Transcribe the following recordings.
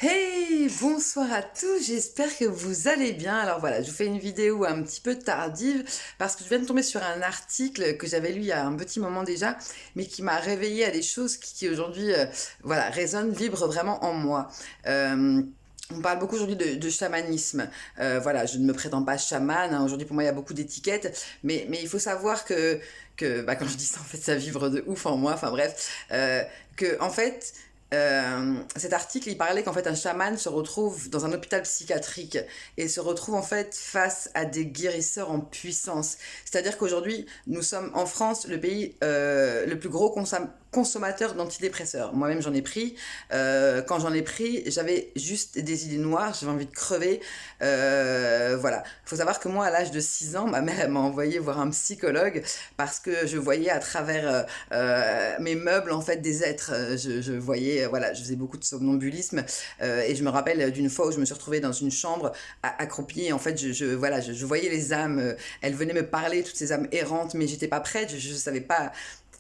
Hey, bonsoir à tous, j'espère que vous allez bien. Alors voilà, je vous fais une vidéo un petit peu tardive parce que je viens de tomber sur un article que j'avais lu il y a un petit moment déjà, mais qui m'a réveillé à des choses qui aujourd'hui, voilà, résonnent, vibrent vraiment en moi. Euh, on parle beaucoup aujourd'hui de chamanisme. Voilà, je ne me prétends pas chamane, hein. Aujourd'hui, pour moi, il y a beaucoup d'étiquettes. Mais il faut savoir que quand je dis ça, en fait, ça vibre de ouf en moi. Enfin bref, en fait, cet article, il parlait qu'en fait un chaman se retrouve dans un hôpital psychiatrique et se retrouve en fait face à des guérisseurs en puissance. C'est-à-dire qu'aujourd'hui, nous sommes en France le pays le plus gros consommateur d'antidépresseurs. Moi-même, j'en ai pris. Quand j'en ai pris, j'avais juste des idées noires, j'avais envie de crever. Voilà. Il faut savoir que moi, à l'âge de 6 ans, ma mère elle m'a envoyé voir un psychologue parce que je voyais à travers mes meubles en fait des êtres. Je voyais, voilà, je faisais beaucoup de somnambulisme et je me rappelle d'une fois où je me suis retrouvée dans une chambre accroupie et en fait voilà, je voyais les âmes, elles venaient me parler, toutes ces âmes errantes, mais j'étais pas prête, je savais pas.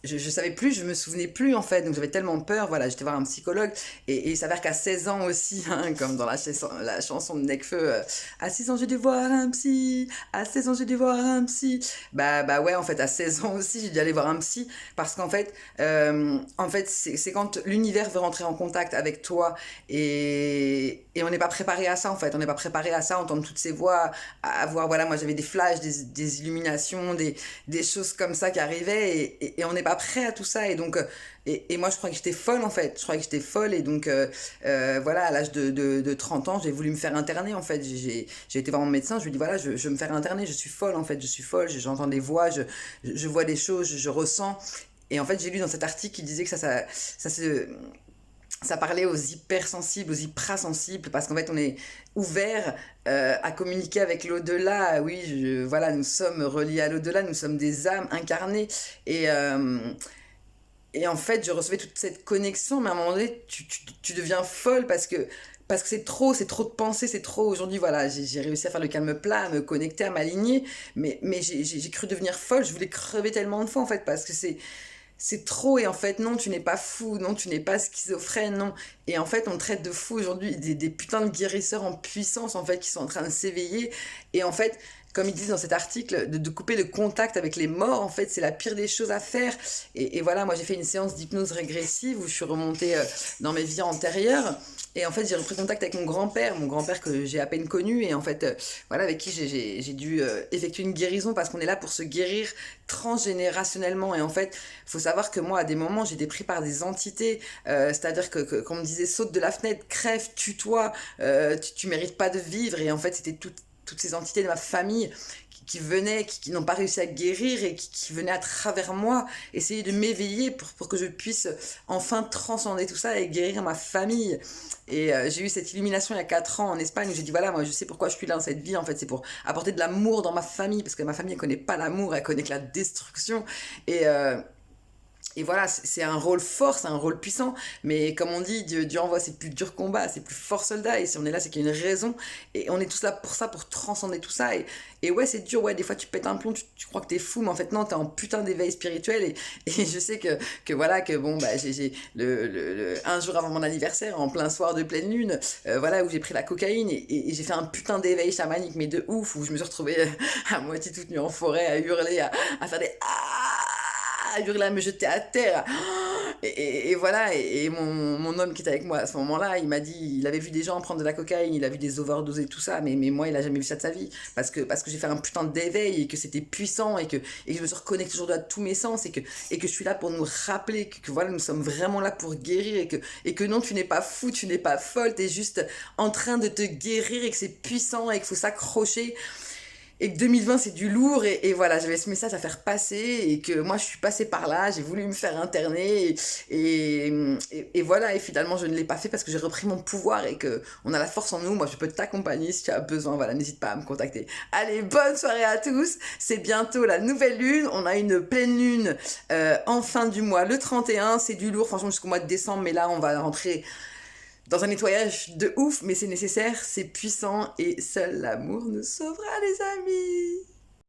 Je savais plus, je me souvenais plus en fait, donc j'avais tellement peur, voilà, j'étais voir un psychologue, et il s'avère qu'à 16 ans aussi, hein, comme dans la chanson de Nekfeu, à 6 ans j'ai dû voir un psy, à 16 ans j'ai dû voir un psy, bah ouais, en fait, à 16 ans aussi j'ai dû aller voir un psy, parce en fait c'est quand l'univers veut rentrer en contact avec toi, et on n'est pas préparé à ça en fait, on n'est pas préparé à ça, entendre toutes ces voix, à voir, voilà, moi j'avais des flashs, des illuminations, des choses comme ça qui arrivaient et on n'est pas prêt à tout ça et donc et moi je croyais que j'étais folle en fait, je croyais que j'étais folle et donc voilà, à l'âge de 30 ans j'ai voulu me faire interner en fait, j'ai été voir mon médecin, je lui ai dit voilà, je veux me faire interner, je suis folle en fait, je suis folle, j'entends des voix, je vois des choses, je ressens. Et en fait j'ai lu dans cet article qui disait que ça parlait aux hypersensibles, aux hyprasensibles, parce qu'en fait, on est ouvert à communiquer avec l'au-delà. Oui, voilà, nous sommes reliés à l'au-delà, nous sommes des âmes incarnées. Et, euh, et en fait, je recevais toute cette connexion, mais à un moment donné, tu deviens folle parce que c'est trop de pensées, c'est trop. Aujourd'hui, voilà, j'ai réussi à faire le calme plat, à me connecter, à m'aligner, mais j'ai cru devenir folle. Je voulais crever tellement de fois, en fait, parce que c'est trop et en fait non tu n'es pas fou, non tu n'es pas schizophrène, non, et en fait on traite de fou aujourd'hui des putains de guérisseurs en puissance en fait qui sont en train de s'éveiller et en fait comme ils disent dans cet article, de couper le contact avec les morts, en fait, c'est la pire des choses à faire. Et voilà, moi j'ai fait une séance d'hypnose régressive où je suis remontée dans mes vies antérieures. Et en fait, j'ai repris contact avec mon grand-père que j'ai à peine connu, et en fait, voilà, avec qui j'ai dû effectuer une guérison parce qu'on est là pour se guérir transgénérationnellement. Et en fait, il faut savoir que moi, à des moments, j'étais pris par des entités, c'est-à-dire qu'on me disait saute de la fenêtre, crève, tue-toi, tu mérites pas de vivre. Et en fait, c'était toutes ces entités de ma famille qui venaient, qui n'ont pas réussi à guérir et qui venaient à travers moi essayer de m'éveiller pour que je puisse enfin transcender tout ça et guérir ma famille. Et j'ai eu cette illumination il y a 4 ans en Espagne où j'ai dit voilà, moi je sais pourquoi je suis là dans cette vie, en fait c'est pour apporter de l'amour dans ma famille parce que ma famille elle connaît pas l'amour, elle connaît que la destruction. Et, euh, et voilà, c'est un rôle fort, c'est un rôle puissant, mais comme on dit, Dieu envoie ses plus durs combats, ses plus forts soldats, et si on est là, c'est qu'il y a une raison, et on est tous là pour ça, pour transcender tout ça, et ouais, c'est dur, ouais, des fois tu pètes un plomb, tu crois que t'es fou, mais en fait non, t'es en putain d'éveil spirituel, et je sais que voilà, que bon, bah j'ai un jour avant mon anniversaire, en plein soir de pleine lune, voilà, où j'ai pris la cocaïne, et j'ai fait un putain d'éveil chamanique, mais de ouf, où je me suis retrouvée à moitié toute nue en forêt, à hurler, à faire des à hurler, à me jeter à terre. Et voilà, et mon homme qui était avec moi à ce moment-là, il m'a dit, il avait vu des gens prendre de la cocaïne, il a vu des overdoses et tout ça, mais moi, il a jamais vu ça de sa vie. Parce que j'ai fait un putain d'éveil et que c'était puissant et que je me suis reconnecté aujourd'hui à tous mes sens et que je suis là pour nous rappeler que voilà, nous sommes vraiment là pour guérir et que non, tu n'es pas fou, tu n'es pas folle, t'es juste en train de te guérir et que c'est puissant et qu'il faut s'accrocher et que 2020 c'est du lourd et voilà, j'avais ce message à faire passer et que moi je suis passée par là, j'ai voulu me faire interner et voilà, et finalement je ne l'ai pas fait parce que j'ai repris mon pouvoir et que on a la force en nous. Moi je peux t'accompagner si tu as besoin, voilà, n'hésite pas à me contacter. Allez, bonne soirée à tous, c'est bientôt la nouvelle lune, on a une pleine lune en fin du mois, le 31, c'est du lourd franchement jusqu'au mois de décembre, mais là on va rentrer dans un nettoyage de ouf, mais c'est nécessaire, c'est puissant et seul l'amour nous sauvera les amis.